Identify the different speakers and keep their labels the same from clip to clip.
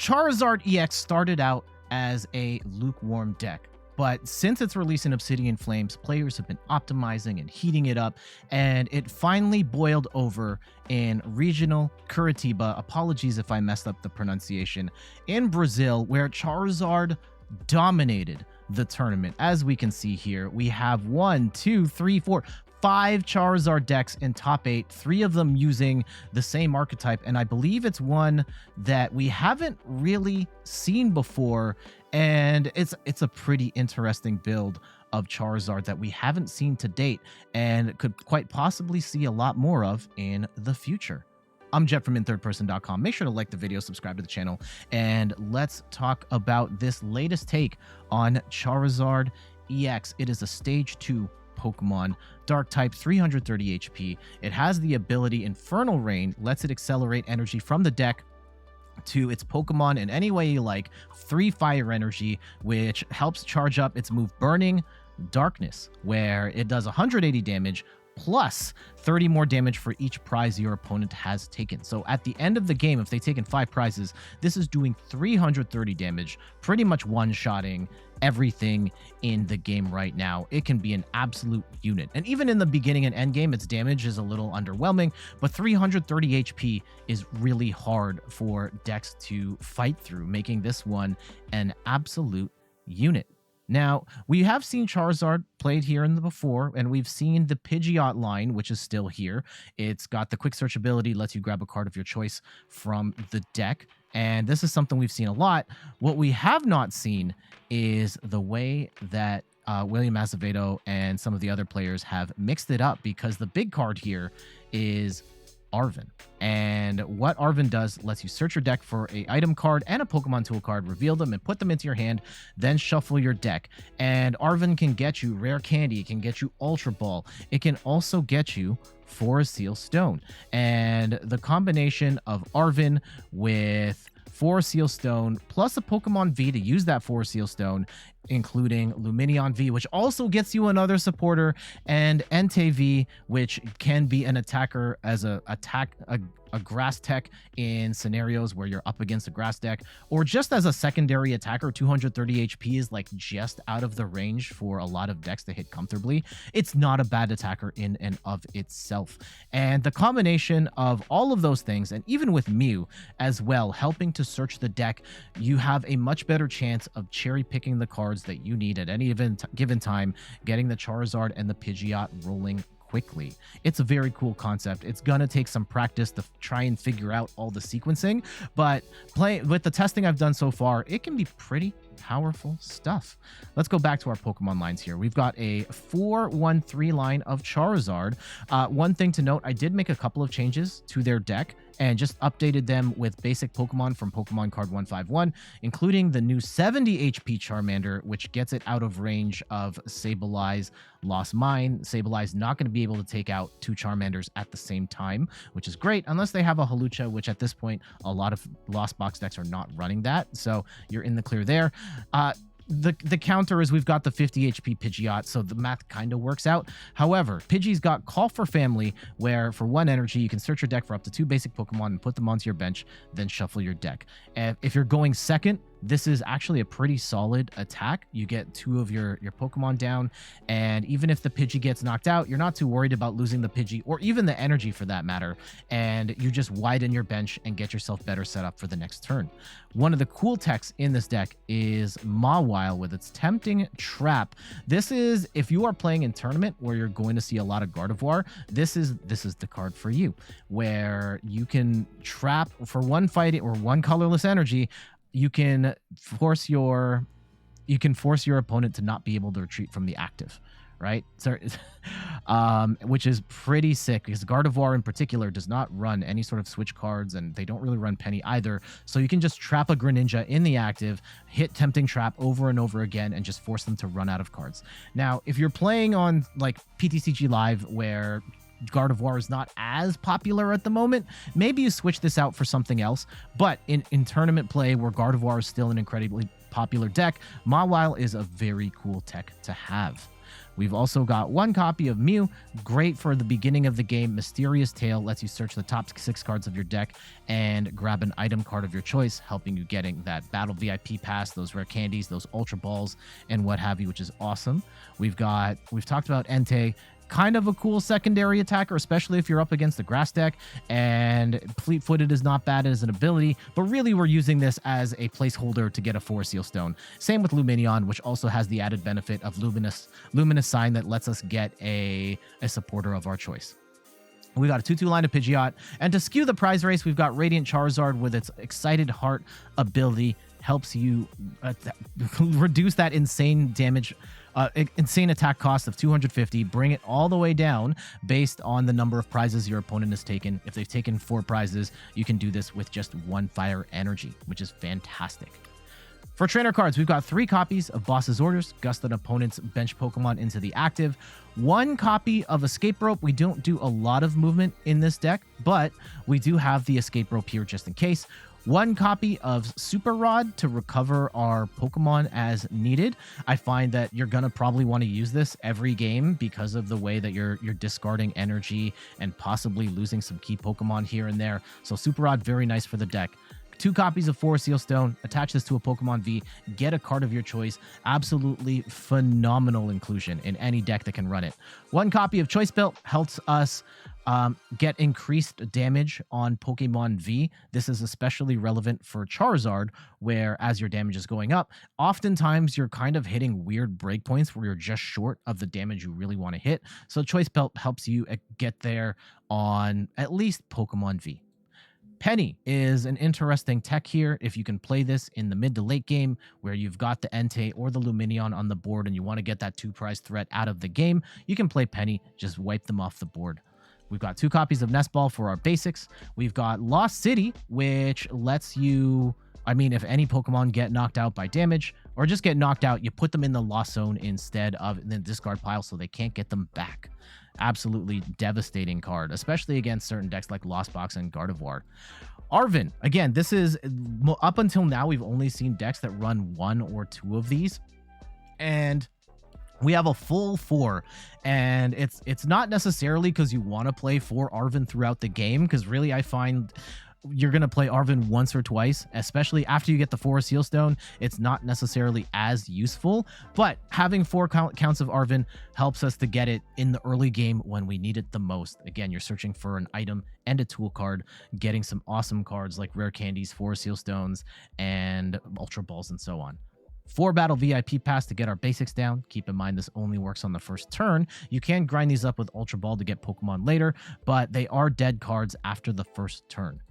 Speaker 1: Charizard EX started out as a lukewarm deck, but since its release in Obsidian Flames, players have been optimizing and heating it up, and it finally boiled over in regional Curitiba, apologies if I messed up the pronunciation, in Brazil, where Charizard dominated the tournament. As we can see here, we have 5 Charizard decks in top 8, 3 of them using the same archetype, and I believe it's one that we haven't really seen before, and it's a pretty interesting build of Charizard that we haven't seen to date and could quite possibly see a lot more of in the future. I'm Jet from inthirdperson.com. Make sure to like the video, subscribe to the channel, and let's talk about this latest take on Charizard EX. It is a Stage 2 Pokemon, Dark type, 330 HP. It has the ability Infernal Rain, lets it accelerate energy from the deck to its Pokemon in any way you like. 3 fire energy, which helps charge up its move Burning Darkness, where it does 180 damage plus 30 more damage for each prize your opponent has taken. So at the end of the game, if they've taken 5 prizes, this is doing 330 damage, pretty much one-shotting everything in the game right now. It can be an absolute unit. And even in the beginning and end game, its damage is a little underwhelming, but 330 HP is really hard for decks to fight through, making this one an absolute unit. Now, we have seen Charizard played here in the before, and we've seen the Pidgeot line, which is still here. It's got the quick search ability, lets you grab a card of your choice from the deck, and this is something we've seen a lot. What we have not seen is the way that William Azevedo and some of the other players have mixed it up, because the big card here is Arven. And what Arven does lets you search your deck for an item card and a Pokemon tool card, reveal them and put them into your hand, then shuffle your deck. And Arven can get you Rare Candy, it can get you Ultra Ball, it can also get you Forest Seal Stone. And the combination of Arven with Forest Seal Stone plus a Pokemon V to use that Forest Seal Stone, including Lumineon V, which also gets you another supporter, and Entei V, which can be an attacker as a grass tech in scenarios where you're up against a grass deck, or just as a secondary attacker. 230 HP is like just out of the range for a lot of decks to hit comfortably. It's not a bad attacker in and of itself. And the combination of all of those things, and even with Mew as well, helping to search the deck, you have a much better chance of cherry picking the cards that you need at any given time, getting the Charizard and the Pidgeot rolling quickly. It's a very cool concept. It's gonna take some practice to try and figure out all the sequencing, but with the testing I've done so far, it can be pretty powerful stuff. Let's go back to our Pokemon lines here. We've got a 4-1-3 line of Charizard. One thing to note, I did make a couple of changes to their deck and just updated them with basic Pokemon from Pokemon Card 151, including the new 70 HP Charmander, which gets it out of range of Sablei's Lost Mine. Sablei's not going to be able to take out 2 Charmanders at the same time, which is great, unless they have a Hawlucha, which at this point, a lot of Lost Box decks are not running that, so you're in the clear there. The counter is we've got the 50 HP Pidgeot, so the math kind of works out. However, Pidgey's got Call for Family, where for 1 energy, you can search your deck for up to 2 basic Pokemon and put them onto your bench, then shuffle your deck. And if you're going second, this is actually a pretty solid attack. You get 2 of your Pokemon down, and even if the Pidgey gets knocked out, you're not too worried about losing the Pidgey, or even the energy for that matter, and you just widen your bench and get yourself better set up for the next turn. One of the cool techs in this deck is Mawile with its Tempting Trap. This is, if you are playing in tournament where you're going to see a lot of Gardevoir, this is the card for you, where you can trap for 1 fighting or 1 colorless energy. You can force your opponent to not be able to retreat from the active, right? So, which is pretty sick, because Gardevoir in particular does not run any sort of switch cards, and they don't really run Penny either. So you can just trap a Greninja in the active, hit Tempting Trap over and over again, and just force them to run out of cards. Now, if you're playing on like PTCG Live, where Gardevoir is not as popular at the moment, maybe you switch this out for something else. But in tournament play, where Gardevoir is still an incredibly popular deck, Mawile is a very cool tech to have. We've also got one copy of Mew, great for the beginning of the game. Mysterious Tail lets you search the top 6 cards of your deck and grab an item card of your choice, helping you getting that Battle VIP Pass, those rare candies, those Ultra Balls, and what have you, which is awesome. We've talked about Entei, kind of a cool secondary attacker, especially if you're up against the grass deck, and fleet-footed is not bad as an ability, but really we're using this as a placeholder to get a 4 Seal Stone. Same with Lumineon, which also has the added benefit of Luminous Sign that lets us get a supporter of our choice. We got a 2/2 line of Pidgeot, and to skew the prize race, we've got Radiant Charizard with its Excited Heart ability, helps you reduce that insane damage, insane attack cost of 250, bring it all the way down based on the number of prizes your opponent has taken. If they've taken 4 prizes, you can do this with just 1 fire energy, which is fantastic. For trainer cards, we've got 3 copies of Boss's Orders, gust an opponent's bench Pokemon into the active, 1 copy of Escape Rope. We don't do a lot of movement in this deck, but we do have the Escape Rope here just in case. 1 copy of Super Rod to recover our Pokemon as needed. I find that you're going to probably want to use this every game because of the way that you're discarding energy and possibly losing some key Pokemon here and there. So Super Rod, very nice for the deck. 2 copies of 4 Seal Stone, attach this to a Pokemon V, get a card of your choice. Absolutely phenomenal inclusion in any deck that can run it. 1 copy of Choice Belt helps us get increased damage on Pokemon V. This is especially relevant for Charizard, where as your damage is going up, oftentimes you're kind of hitting weird breakpoints where you're just short of the damage you really want to hit. So Choice Belt helps you get there on at least Pokemon V. Penny is an interesting tech here. If you can play this in the mid to late game where you've got the Entei or the Lumineon on the board and you want to get that 2 prize threat out of the game, you can play Penny, just wipe them off the board. We've got 2 copies of Nest Ball for our basics. We've got Lost City, which lets you, if any Pokemon get knocked out by damage or just get knocked out, you put them in the Lost Zone instead of the discard pile so they can't get them back. Absolutely devastating card, especially against certain decks like Lost Box and Gardevoir. Arven, again, this is, up until now, we've only seen decks that run 1 or 2 of these. And we have a full 4, and it's not necessarily because you want to play 4 Arven throughout the game, because really I find you're going to play Arven once or twice, especially after you get the 4 Seal Stone. It's not necessarily as useful, but having 4 counts of Arven helps us to get it in the early game when we need it the most. Again, you're searching for an item and a tool card, getting some awesome cards like Rare Candies, 4 Seal Stones, and Ultra Balls, and so on. 4 Battle VIP Pass to get our basics down. Keep in mind this only works on the first turn. You can grind these up with Ultra Ball to get Pokemon later, but they are dead cards after the first turn.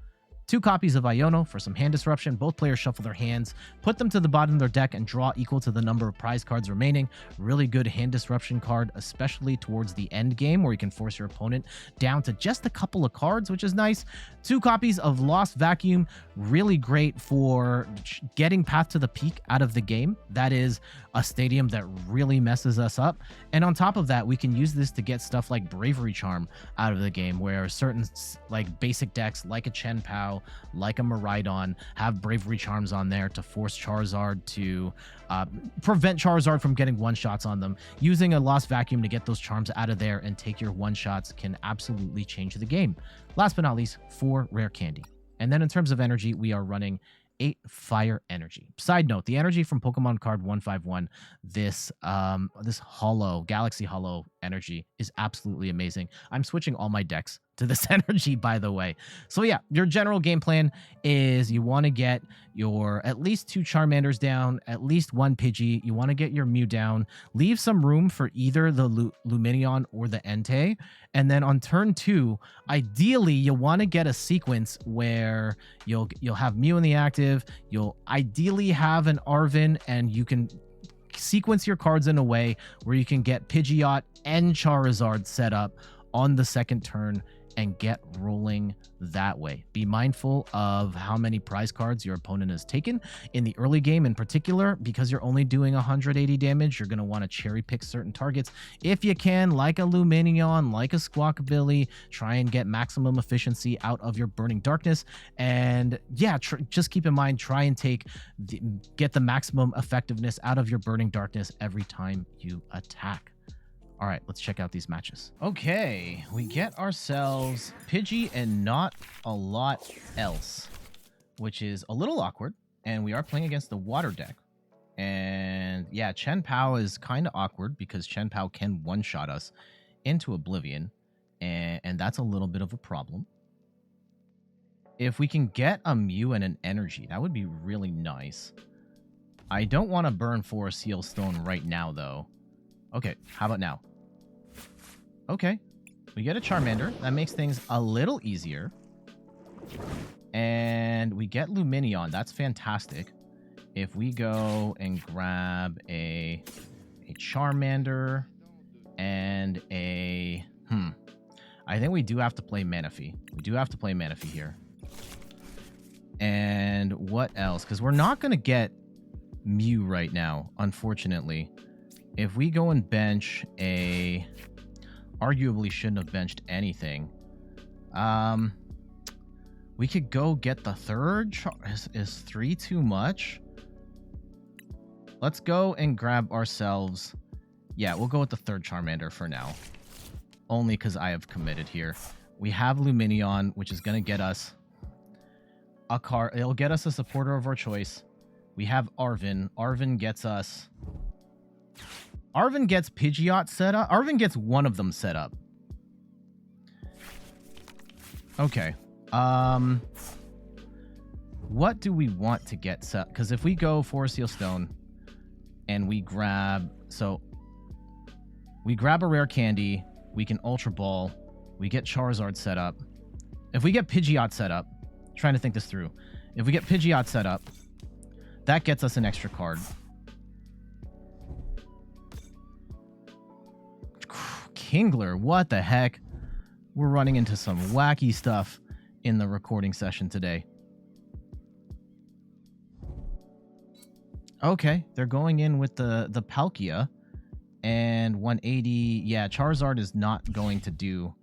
Speaker 1: 2 copies of Iono for some hand disruption. Both players shuffle their hands, put them to the bottom of their deck, and draw equal to the number of prize cards remaining. Really good hand disruption card, especially towards the end game where you can force your opponent down to just a couple of cards, which is nice. 2 copies of Lost Vacuum, really great for getting Path to the Peak out of the game. That is a stadium that really messes us up. And on top of that, we can use this to get stuff like Bravery Charm out of the game, where certain like basic decks like a chien-pao, like a Miraidon, have Bravery Charms on there to force Charizard to prevent Charizard from getting one-shots on them. Using a Lost Vacuum to get those charms out of there and take your one-shots can absolutely change the game. Last but not least, 4 Rare Candy. And then in terms of energy, we are running 8 fire energy. Side note, the energy from Pokemon card 151, this hollow, Galaxy Hollow energy is absolutely amazing. I'm switching all my decks to this energy, by the way. So yeah, your general game plan is you want to get your at least 2 Charmanders down, at least 1 Pidgey. You want to get your Mew down, leave some room for either the Lumineon or the Entei. And then on turn 2, ideally you want to get a sequence where you'll have Mew in the active, you'll ideally have an Arven, and you can sequence your cards in a way where you can get Pidgeot and Charizard set up on the second turn and get rolling that way. Be mindful of how many prize cards your opponent has taken in the early game in particular. Because you're only doing 180 damage, you're going to want to cherry pick certain targets if you can, like a Lumineon, like a Squawkabilly. Try and get maximum efficiency out of your Burning Darkness, and yeah, just keep in mind, try and get the maximum effectiveness out of your Burning Darkness every time you attack. All right, let's check out these matches. Okay, we get ourselves Pidgey and not a lot else, which is a little awkward. And we are playing against the water deck. And yeah, Chien-pao is kind of awkward because Chien-pao can one-shot us into oblivion. And that's a little bit of a problem. If we can get a Mew and an energy, that would be really nice. I don't want to burn 4 Seal Stone right now, though. Okay, how about now? Okay, we get a Charmander. That makes things a little easier. And we get Lumineon. That's fantastic. If we go and grab a Charmander and a... I think we do have to play Manaphy. We do have to play Manaphy here. And what else? Because we're not going to get Mew right now, unfortunately. If we go and bench a... Arguably shouldn't have benched anything. We could go get the third. Is 3 too much? Let's go and grab ourselves... Yeah, we'll go with the third Charmander for now. Only because I have committed here. We have Lumineon, which is going to get us a card. It'll get us a supporter of our choice. We have Arven. Arven gets us... Arven gets Pidgeot set up. Arven gets one of them set up. Okay. What do we want to get set? Because if we go for Seal Stone and we grab... So, we grab a Rare Candy. We can Ultra Ball. We get Charizard set up. If we get Pidgeot set up... Trying to think this through. If we get Pidgeot set up, that gets us an extra card. Kingler, what the heck? We're running into some wacky stuff in the recording session today. Okay, they're going in with the Palkia and 180. Yeah, Charizard is not going to do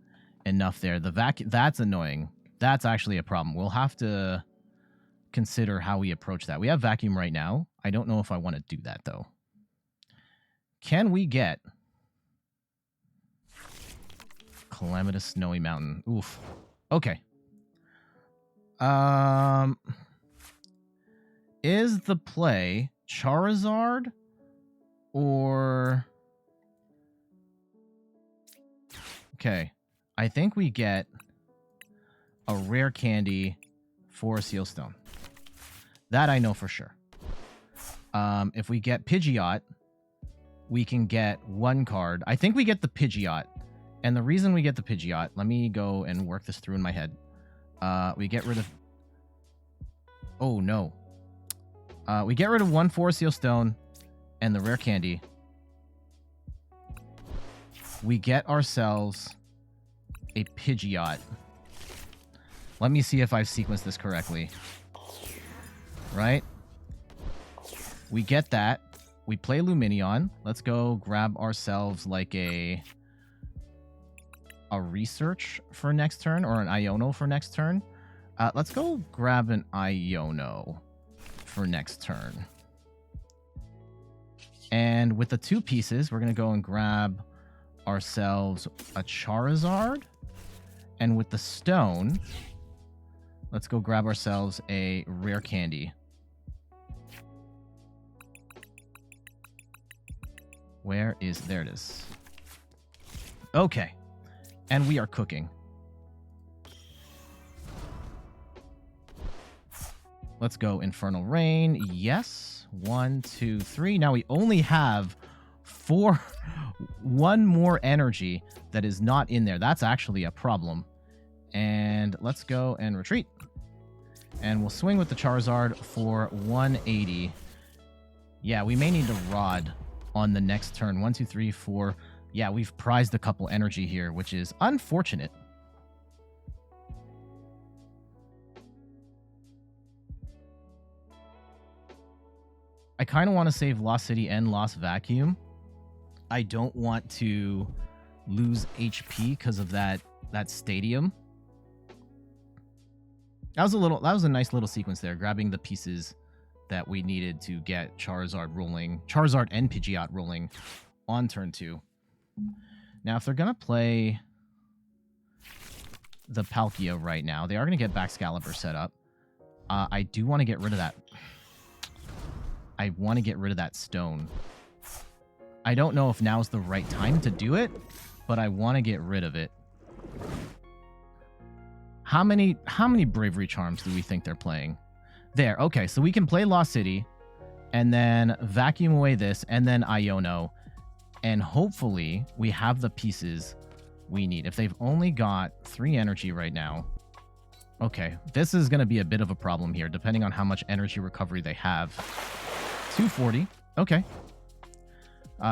Speaker 1: enough there. That's annoying. That's actually a problem. We'll have to consider how we approach that. We have Vacuum right now. I don't know if I want to do that, though. Can we get... Calamitous Snowy Mountain. Oof. Okay. Is the play Charizard or... Okay. I think we get a Rare Candy for a Seal Stone. That I know for sure. If we get Pidgeot, we can get one card. I think we get the Pidgeot. And the reason we get the Pidgeot, let me go and work this through in my head. We get rid of... Oh, no. We get rid of 1 4 Seal Stone and the Rare Candy. We get ourselves a Pidgeot. Let me see if I've sequenced this correctly. Right? We get that. We play Lumineon. Let's go grab ourselves like a research for next turn or an Iono for next turn. Let's go grab an Iono for next turn. And with the 2 pieces, we're going to go and grab ourselves a Charizard. And with the stone, let's go grab ourselves a Rare Candy. Where is... There it is. Okay. And we are cooking. Let's go Infernal Rain. Yes. 1, 2, 3. Now we only have 1 more energy that is not in there. That's actually a problem. And let's go and retreat. And we'll swing with the Charizard for 180. Yeah, we may need to Rod on the next turn. 1, 2, 3, 4... Yeah, we've prized a couple energy here, which is unfortunate. I kind of want to save Lost City and Lost Vacuum. I don't want to lose HP because of that stadium. That was a nice little sequence there, grabbing the pieces that we needed to get Charizard and Pidgeot rolling on turn 2. Now, if they're going to play the Palkia right now, they are going to get Baxcalibur set up. I do want to get rid of that. I want to get rid of that stone. I don't know if now's the right time to do it, but I want to get rid of it. How many Bravery Charms do we think they're playing? There, okay, so we can play Lost City, and then vacuum away this, and then Iono, and hopefully we have the pieces we need. If they've only got 3 energy right now, okay, this is going to be a bit of a problem here, depending on how much energy recovery they have. 240, okay.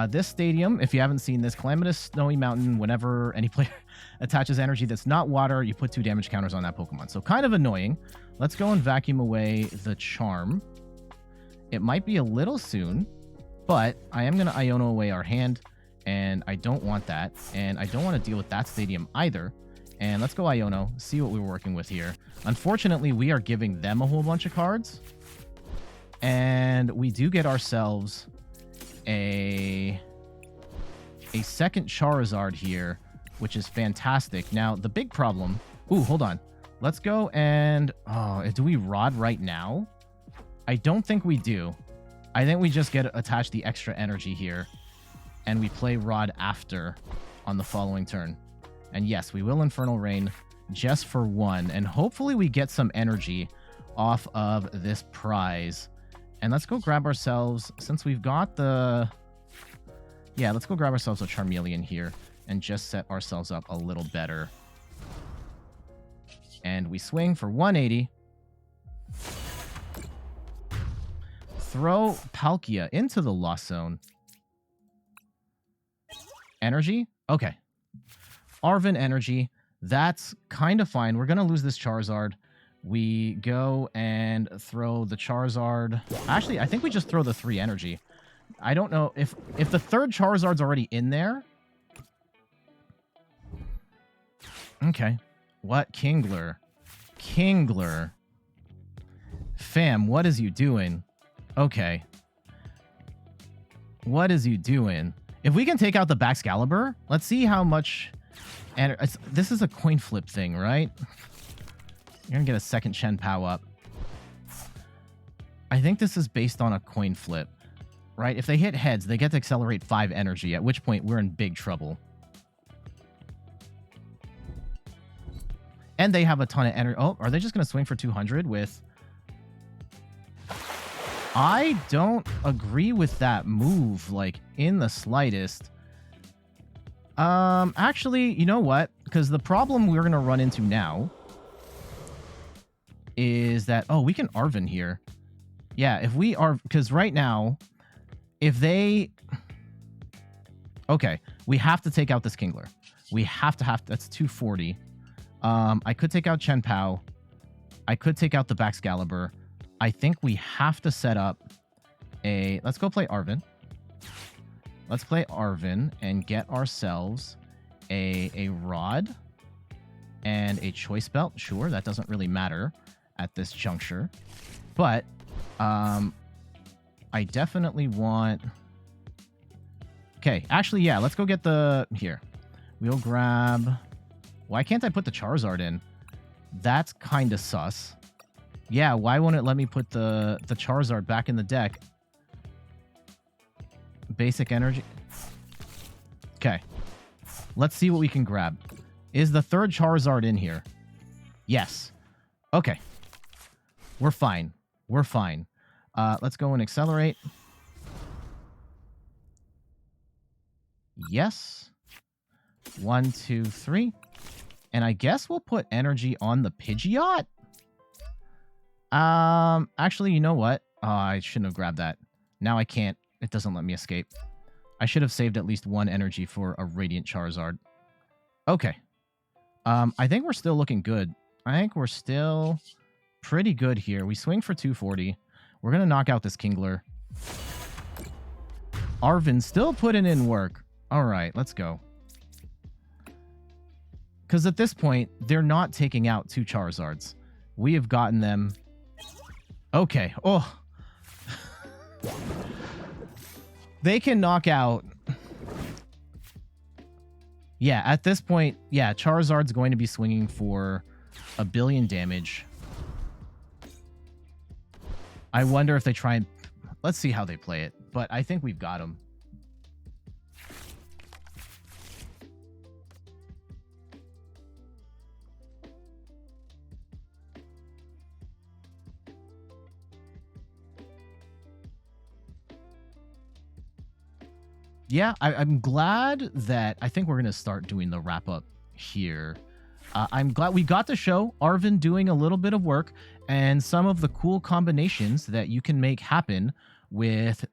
Speaker 1: This stadium, if you haven't seen this, Calamitous Snowy Mountain, whenever any player attaches energy that's not water, you put 2 damage counters on that Pokemon. So kind of annoying. Let's go and vacuum away the Charm. It might be a little soon, but I am going to Iono away our hand, and I don't want that. And I don't want to deal with that stadium either. And let's go Iono, see what we're working with here. Unfortunately, we are giving them a whole bunch of cards. And we do get ourselves a second Charizard here, which is fantastic. Now, the big problem... Ooh, hold on. Let's go and... Oh, do we Rod right now? I don't think we do. I think we just get attach the extra energy here, and we play Rod after on the following turn. And yes, we will Infernal Rain just for 1, and hopefully we get some energy off of this prize. And let's go grab ourselves, since we've got the... Yeah, let's go grab ourselves a Charmeleon here and just set ourselves up a little better. And we swing for 180. Throw Palkia into the Lost Zone. Energy? Okay. Arven energy. That's kind of fine. We're going to lose this Charizard. We go and throw the Charizard. Actually, I think we just throw the 3 energy. I don't know if the third Charizard's already in there. Okay. What? Kingler. Kingler. Fam, what is you doing? Okay. What is you doing? If we can take out the Baxcalibur, let's see how much... And this is a coin flip thing, right? You're going to get a second chien-pao up. I think this is based on a coin flip, right? If they hit heads, they get to accelerate 5 energy, at which point we're in big trouble. And they have a ton of energy. Oh, are they just going to swing for 200 with... I don't agree with that move, like, in the slightest. Actually, you know what? Because the problem we're going to run into now is that... Oh, we can Arven here. Yeah, if we are... Because right now, if they... Okay, we have to take out this Kingler. We have to... That's 240. I could take out chien-pao. I could take out the Baxcalibur. I think we have to set up a... Let's go play Arven. Let's play Arven and get ourselves a Rod and a Choice Belt. Sure, that doesn't really matter at this juncture. But I definitely want... Okay, actually, yeah, let's go get the... Here. We'll grab... Why can't I put the Charizard in? That's kind of sus. Yeah, why won't it let me put the Charizard back in the deck? Basic energy. Okay. Let's see what we can grab. Is the third Charizard in here? Yes. Okay. We're fine. We're fine. Let's go and accelerate. Yes. 1, 2, 3. And I guess we'll put energy on the Pidgeot. Actually, you know what? Oh, I shouldn't have grabbed that. Now I can't. It doesn't let me escape. I should have saved at least 1 energy for a Radiant Charizard. Okay. I think we're still looking good. I think we're still pretty good here. We swing for 240. We're going to knock out this Kingler. Arven still putting in work. All right, let's go. Because at this point, they're not taking out 2 Charizards. We have gotten them... Okay. Oh. They can knock out... Yeah, at this point, yeah, Charizard's going to be swinging for 1 billion damage. I wonder if they try and... Let's see how they play it, but I think we've got him. Yeah, I'm glad that... I think we're going to start doing the wrap-up here. I'm glad we got to show Arven doing a little bit of work and some of the cool combinations that you can make happen with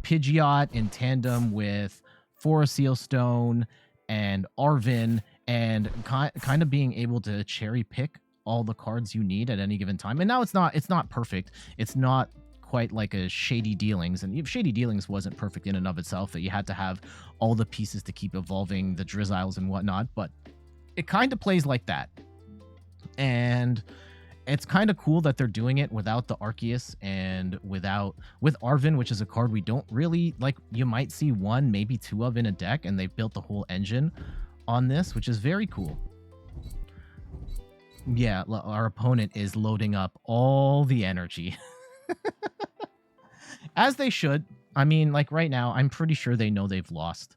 Speaker 1: Pidgeot in tandem with Forest Stone and Arven, and kind of being able to cherry pick all the cards you need at any given time. And now it's not perfect. It's not quite like a Shady Dealings, and Shady Dealings wasn't perfect in and of itself, that you had to have all the pieces to keep evolving the Drizziles and whatnot, but it kind of plays like that. And it's kind of cool that they're doing it without the Arceus and with Arven, which is a card we don't really like. You might see 1, maybe 2 of in a deck, and they've built the whole engine on this, which is very cool. Yeah, our opponent is loading up all the energy. As they should. I mean, like right now, I'm pretty sure they know they've lost.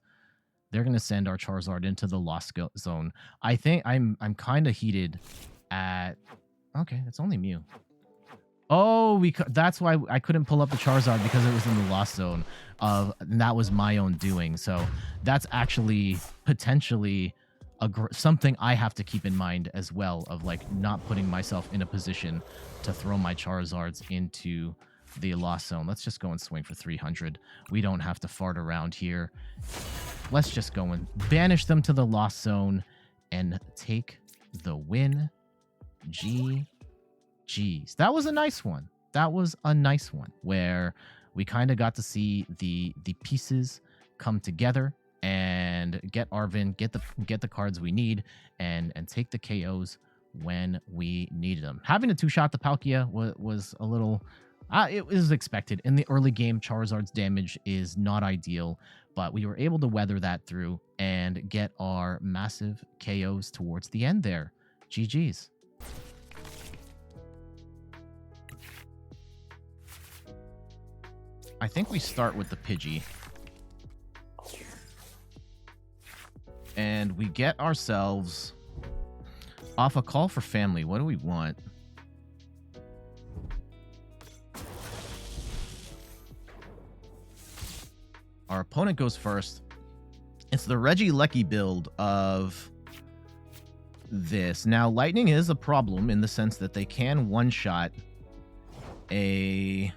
Speaker 1: They're going to send our Charizard into the lost zone. I think I'm kind of heated at... Okay, it's only Mew. Oh, that's why I couldn't pull up the Charizard, because it was in the lost zone. And that was my own doing. So that's actually potentially something I have to keep in mind as well, of like not putting myself in a position to throw my Charizards into the lost zone. Let's just go and swing for 300. We don't have to fart around here. Let's just go and banish them to the lost zone and take the win. GG's. That was a nice one. That was a nice one where we kind of got to see the pieces come together and get Arven, get the cards we need, and take the KOs when we needed them. Having a 2-shot to Palkia was a little... it was expected. In the early game, Charizard's damage is not ideal, but we were able to weather that through and get our massive KOs towards the end there. GG's. I think we start with the Pidgey. And we get ourselves off a call for family. What do we want? Our opponent goes first. It's the Regieleki build of this. Now, Lightning is a problem in the sense that they can one-shot a...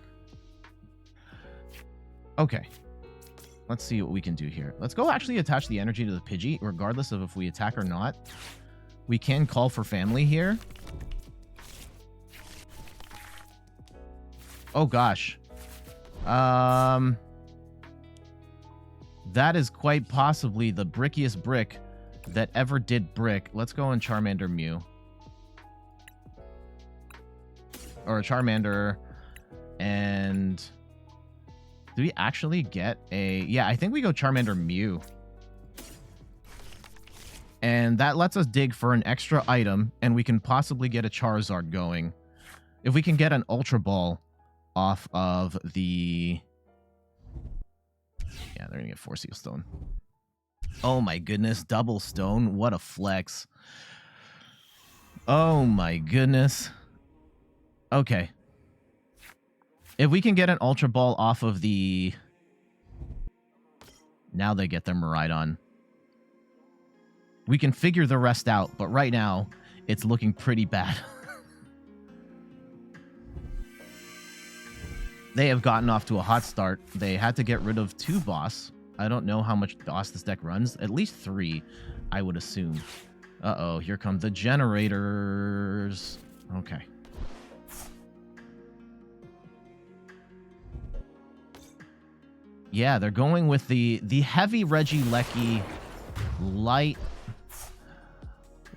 Speaker 1: Okay. Let's see what we can do here. Let's go actually attach the energy to the Pidgey, regardless of if we attack or not. We can call for family here. Oh, gosh. That is quite possibly the brickiest brick that ever did brick. Let's go on Charmander Mew. Or a Charmander. And... do we actually get a... yeah, I think we go Charmander Mew. And that lets us dig for an extra item, and we can possibly get a Charizard going. If we can get an Ultra Ball off of the... yeah, they're going to get Force Seal Stone. Oh my goodness, double stone. What a flex. Oh my goodness. Okay. If we can get an Ultra Ball off of the... now they get their Miraidon. We can figure the rest out, but right now, it's looking pretty bad. They have gotten off to a hot start. They had to get rid of 2 boss. I don't know how much boss this deck runs. At least 3, I would assume. Uh-oh, here come the generators. Okay. Yeah, they're going with the heavy Regieleki light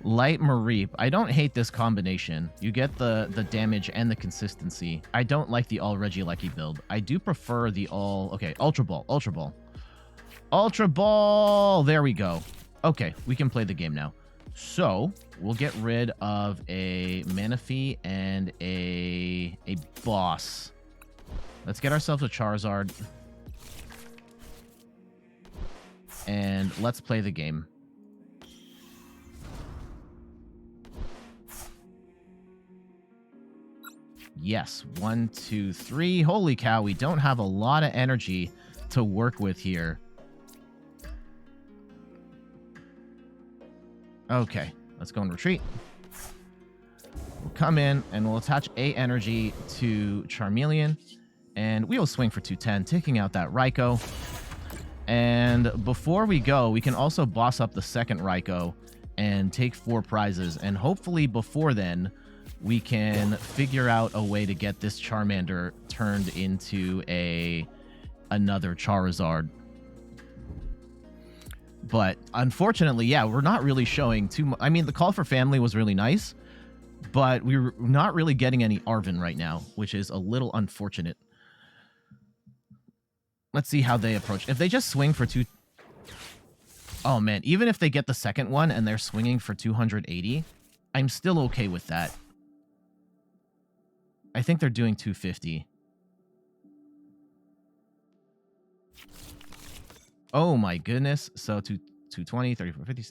Speaker 1: Mareep. I don't hate this combination. You get the damage and the consistency. I don't like the all Regieleki build. I do prefer the all... okay, Ultra Ball. Ultra Ball. Ultra Ball! There we go. Okay, we can play the game now. So we'll get rid of a Manaphy and a boss. Let's get ourselves a Charizard. And let's play the game. Yes, 1, 2, 3. Holy cow, we don't have a lot of energy to work with here. Okay, let's go and retreat. We'll come in and we'll attach a energy to Charmeleon. And we will swing for 210, taking out that Raikou. And before we go, we can also boss up the second Raikou and take 4 prizes. And hopefully before then, we can figure out a way to get this Charmander turned into another Charizard. But unfortunately, yeah, we're not really showing too much. I mean, the call for family was really nice, but we're not really getting any Arven right now, which is a little unfortunate. Let's see how they approach. If they just swing for 2... Oh, man. Even if they get the second one and they're swinging for 280, I'm still okay with that. I think they're doing 250. Oh, my goodness. So 220, 34, 50...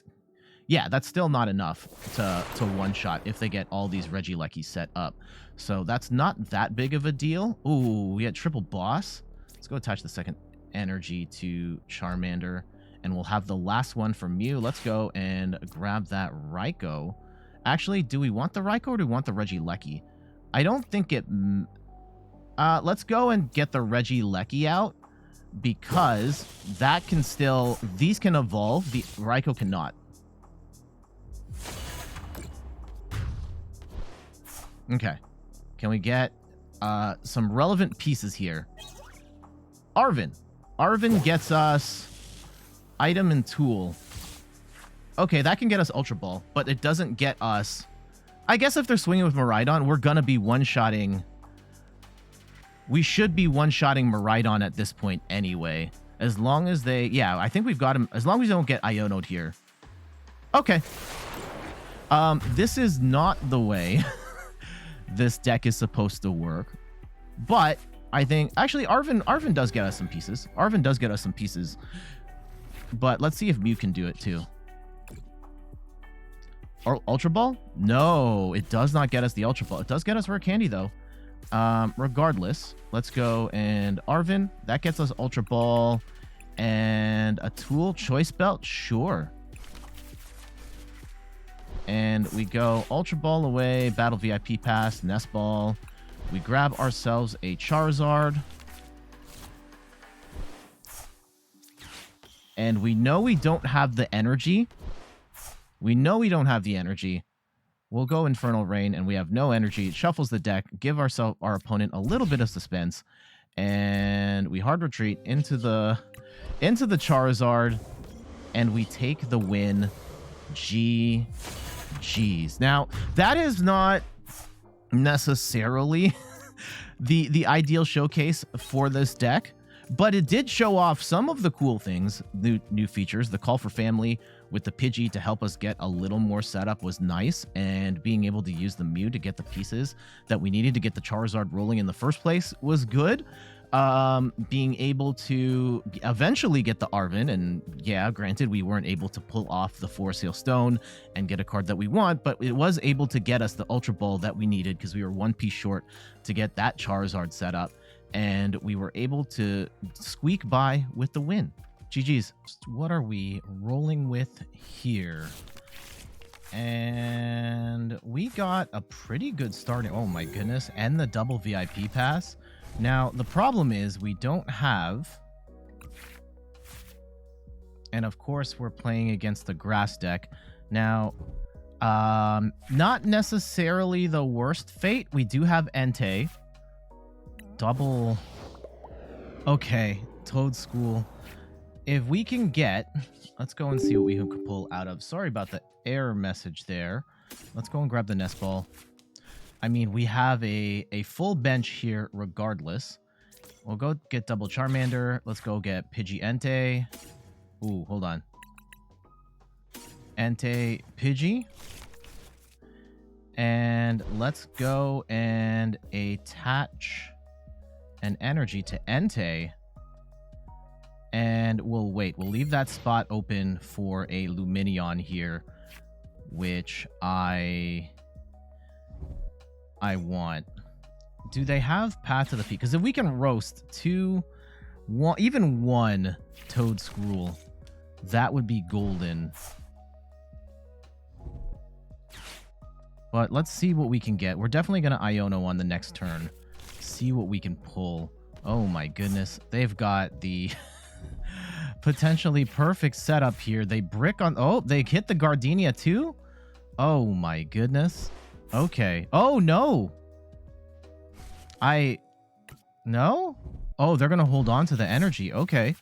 Speaker 1: Yeah, that's still not enough to one-shot if they get all these Regieleki set up. So that's not that big of a deal. Ooh, we had triple boss. Let's go attach the second energy to Charmander, and we'll have the last one from Mew. Let's go and grab that Raikou. Actually, do we want the Raikou or do we want the Regieleki? I don't think it... let's go and get the Regieleki out, because that can still... These can evolve. The Raikou cannot. Okay. Can we get some relevant pieces here? Arven. Arven gets us item and tool. Okay, that can get us Ultra Ball, but it doesn't get us... I guess if they're swinging with Miraidon, we're going to be one-shotting... We should be one-shotting Miraidon at this point anyway. As long as they... Yeah, I think we've got him... As long as we don't get Iono'd here. Okay. This is not the way this deck is supposed to work. But I think... Actually, Arven does get us some pieces. Arven does get us some pieces. But let's see if Mew can do it too. Ultra Ball? No, it does not get us the Ultra Ball. It does get us Rare Candy, though. Regardless, let's go and Arven. That gets us Ultra Ball. And a Tool Choice Belt? Sure. And we go Ultra Ball away, Battle VIP Pass, Nest Ball. We grab ourselves a Charizard. And we know we don't have the energy. We know we don't have the energy. We'll go Infernal Rain, and we have no energy. It shuffles the deck, give our opponent a little bit of suspense. And we hard retreat into the Charizard. And we take the win. GG's. Now, that is not necessarily the ideal showcase for this deck, but it did show off some of the cool things, the new features. The call for family with the Pidgey to help us get a little more setup was nice, and being able to use the Mew to get the pieces that we needed to get the Charizard rolling in the first place was good. Being able to eventually get the Arven, and yeah, granted, we weren't able to pull off the Forest Seal Stone and get a card that we want, but it was able to get us the Ultra Ball that we needed because we were one piece short to get that Charizard set up, and we were able to squeak by with the win. GG's. What are we rolling with here? And we got a pretty good starting. Oh my goodness. And the double VIP pass. Now, the problem is we don't have... And of course, we're playing against the grass deck. Now, not necessarily the worst fate. We do have Entei. Double... Okay, Toad School. If we can get... Let's go and see what we can pull out of. Sorry about the error message there. Let's go and grab the Nest Ball. I mean, we have a full bench here regardless. We'll go get double Charmander. Let's go get Pidgey Entei. Ooh, hold on. Entei Pidgey. And let's go and attach an energy to Entei. And we'll wait. We'll leave that spot open for a Lumineon here, which I want. Do they have Path to the Peak? Because if we can roast even one Toedscruel, that would be golden. But let's see what we can get. We're definitely going to Iono on the next turn. See what we can pull. Oh my goodness. They've got the potentially perfect setup here. They brick on... Oh, they hit the Gardenia too? Oh my goodness. Okay. Oh no! No? Oh, they're going to hold on to the energy. Okay.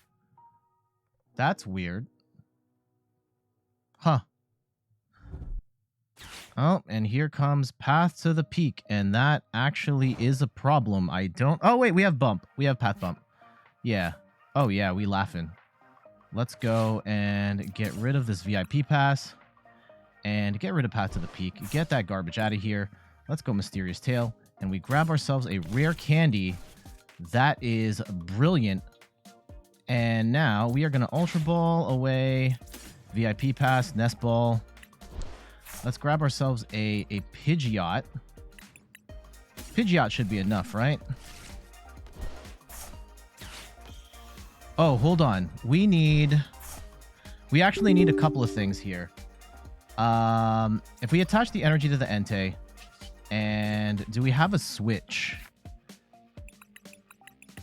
Speaker 1: That's weird. Huh. Oh, and here comes Path to the Peak, and that actually is a problem. Oh, wait, we have Bump. We have Path Bump. Yeah. Oh, yeah, we laughing. Let's go and get rid of this VIP Pass, and get rid of Path to the Peak. Get that garbage out of here. Let's go Mysterious Tail, and we grab ourselves a Rare Candy. That is brilliant. And now we are going to Ultra Ball away, VIP Pass, Nest Ball. Let's grab ourselves a Pidgeot. Pidgeot should be enough, right? Oh, hold on. We actually need a couple of things here. If we attach the energy to the Entei, and do we have a switch?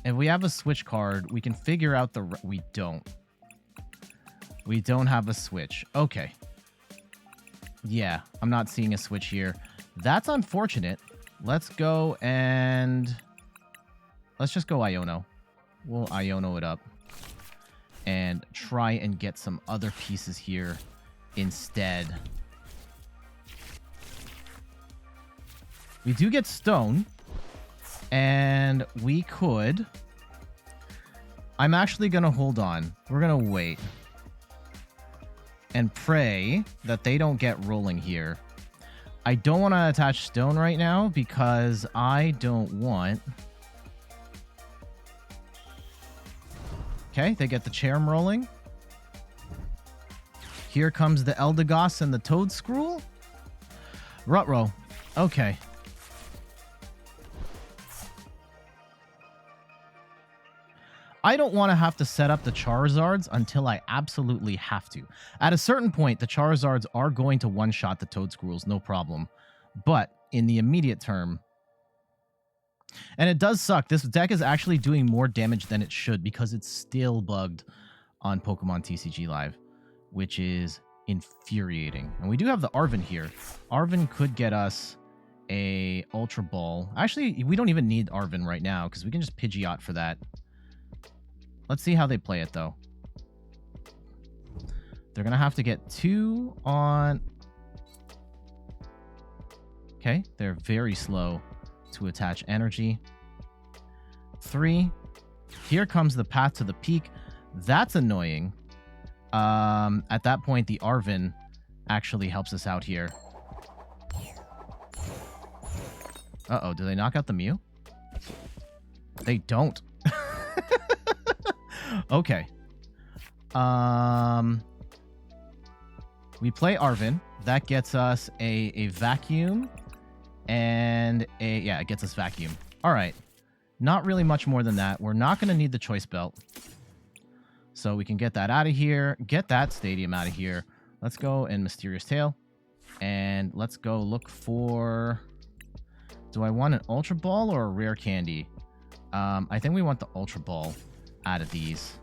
Speaker 1: If we have a switch card, we can figure out we don't. We don't have a switch. Okay. Yeah, I'm not seeing a switch here. That's unfortunate. Let's go and... Let's just go Iono. We'll Iono it up. And try and get some other pieces here instead. We do get Stone. And we could... I'm actually going to hold on. We're going to wait. And pray that they don't get rolling here. I don't want to attach Stone right now because I don't want... Okay, they get the Charm rolling. Here comes the Eldegoss and the Toedscruel. Rutrow. Okay. I don't want to have to set up the Charizards until I absolutely have to. At a certain point, the Charizards are going to one-shot the Toedscruels, no problem. But in the immediate term... And it does suck. This deck is actually doing more damage than it should because it's still bugged on Pokemon TCG Live, which is infuriating. And we do have the Arven here. Arven could get us a Ultra Ball. Actually, we don't even need Arven right now because we can just Pidgeot for that. Let's see how they play it, though. They're going to have to get 2 on... Okay, they're very slow to attach energy. 3. Here comes the Path to the Peak. That's annoying. At that point, the Arven actually helps us out here. Uh-oh, do they knock out the Mew? They don't. Okay. We play Arven. That gets us a Vacuum and it gets us Vacuum. All right. Not really much more than that. We're not going to need the Choice Belt. So we can get that out of here. Get that Stadium out of here. Let's go in Mysterious Tail. And let's go look for... Do I want an Ultra Ball or a Rare Candy? I think we want the Ultra Ball out of these.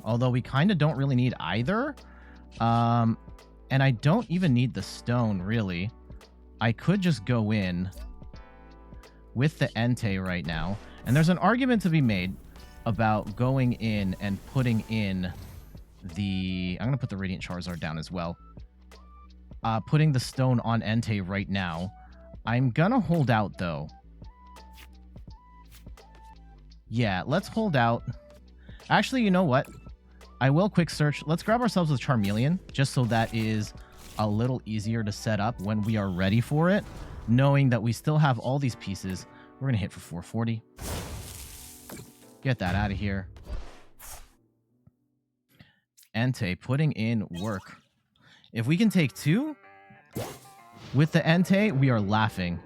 Speaker 1: Although we kind of don't really need either. And I don't even need the Stone, really. I could just go in with the Entei right now. And there's an argument to be made about going in and putting in the... I'm going to put the Radiant Charizard down as well. Putting the Stone on Entei right now. I'm going to hold out, though. Yeah, let's hold out. Actually, you know what? I will quick search. Let's grab ourselves a Charmeleon, just so that is a little easier to set up when we are ready for it, knowing that we still have all these pieces. We're going to hit for 440. Get that out of here. Entei putting in work. If we can take 2 with the Entei, we are laughing.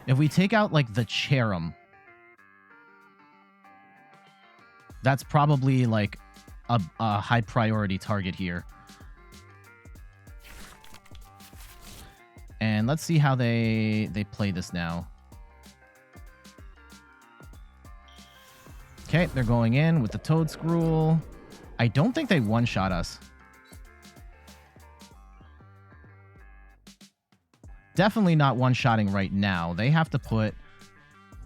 Speaker 1: If we take out, like, the Cherum, that's probably, like, a high priority target here. And let's see how they play this now. Okay, they're going in with the Toad Scroll. I don't think they one-shot us. Definitely not one-shotting right now. They have to put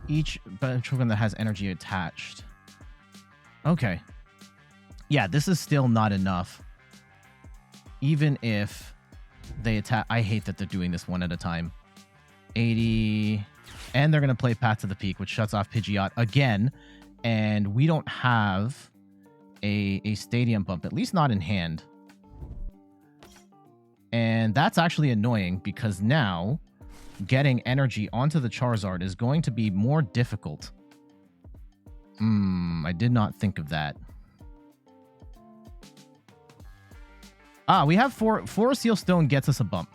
Speaker 1: each Ventriloquist that has energy attached. Okay. Yeah, this is still not enough. Even if they attack... I hate that they're doing this one at a time. 80... And they're going to play Path to the Peak, which shuts off Pidgeot again. And we don't have a Stadium Bump, at least not in hand. And that's actually annoying because now getting energy onto the Charizard is going to be more difficult. I did not think of that. We have 4 Seal Stone gets us a bump.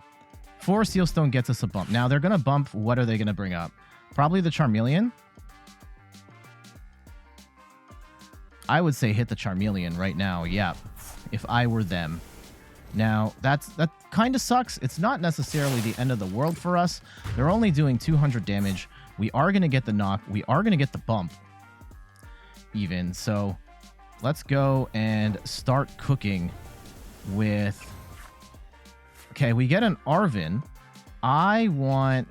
Speaker 1: 4 Seal Stone gets us a bump. Now they're going to bump. What are they going to bring up? Probably the Charmeleon. I would say hit the Charmeleon right now. Yeah, if I were them. Now, that kind of sucks. It's not necessarily the end of the world for us. They're only doing 200 damage. We are going to get the knock. We are going to get the bump. Even. So, let's go and start cooking with... Okay, we get an Arven. I want...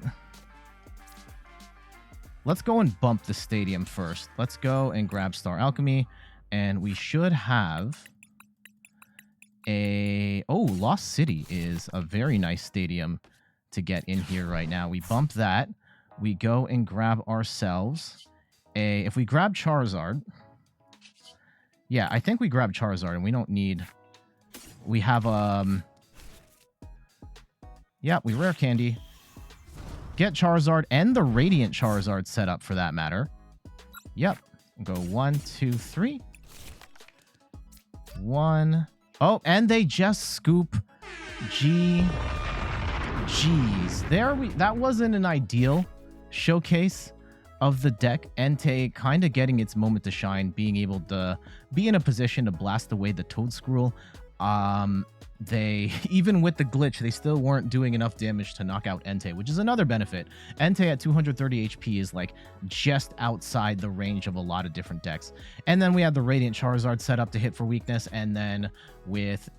Speaker 1: Let's go and bump the Stadium first. Let's go and grab Star Alchemy. And we should have a... Oh, Lost City is a very nice stadium to get in here right now. We bump that. We go and grab ourselves a... If we grab Charizard... Yeah, I think we grab Charizard and we don't need... We have... Yeah, we Rare Candy. Get Charizard and the Radiant Charizard set up for that matter. Yep. Go 1, 2, 3. 1. Oh, and they just scoop GG's. There we... That wasn't an ideal showcase of the deck. Entei kind of getting its moment to shine, being able to be in a position to blast away the Toad Scroll. They, even with the glitch, they still weren't doing enough damage to knock out Entei, which is another benefit. Entei at 230 HP is like just outside the range of a lot of different decks. And then we have the Radiant Charizard set up to hit for weakness, and then with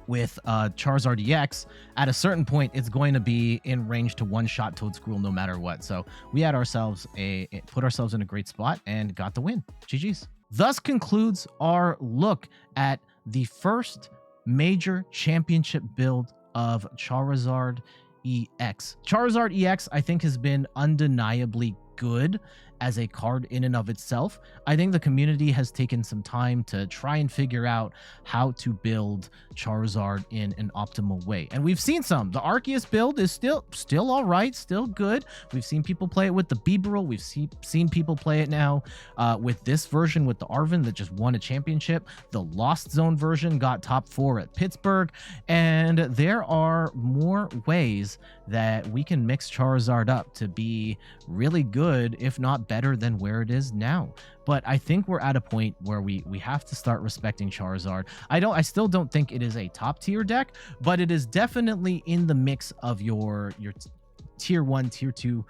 Speaker 1: Charizard EX, at a certain point, it's going to be in range to one-shot Toad Scroll no matter what. So we had ourselves put ourselves in a great spot and got the win. GG's. Thus concludes our look at the first major championship build of Charizard EX. Charizard EX, I think, has been undeniably good as a card in and of itself. I think the community has taken some time to try and figure out how to build Charizard in an optimal way. And we've seen some. The Arceus build is still all right, still good. We've seen people play it with the Bibarel. We've seen people play it now with this version with the Arven that just won a championship. The Lost Zone version got top 4 at Pittsburgh. And there are more ways that we can mix Charizard up to be really good, if not better than where it is now. But I think we're at a point where we have to start respecting Charizard. I still don't think it is a top tier deck, but it is definitely in the mix of your tier 1, tier 2.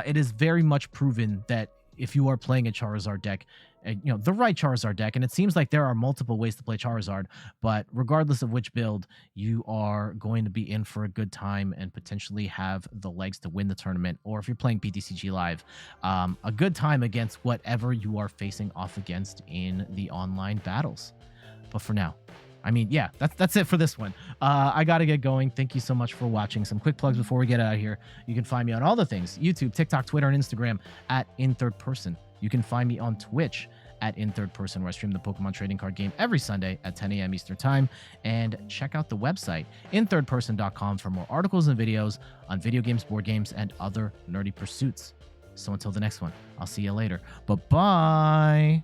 Speaker 1: It is very much proven that if you are playing a Charizard deck, the right Charizard deck, and it seems like there are multiple ways to play Charizard, but regardless of which build, you are going to be in for a good time and potentially have the legs to win the tournament, or if you're playing PTCG Live, a good time against whatever you are facing off against in the online battles. But for now, I mean, yeah, that's it for this one. I gotta get going. Thank you so much for watching. Some quick plugs before we get out of here. You can find me on all the things: YouTube, TikTok, Twitter, and Instagram at In Third Person. You can find me on Twitch at In Third Person, where I stream the Pokemon trading card game every Sunday at 10 a.m. Eastern Time. And check out the website, inthirdperson.com, for more articles and videos on video games, board games, and other nerdy pursuits. So until the next one, I'll see you later. Bye-bye.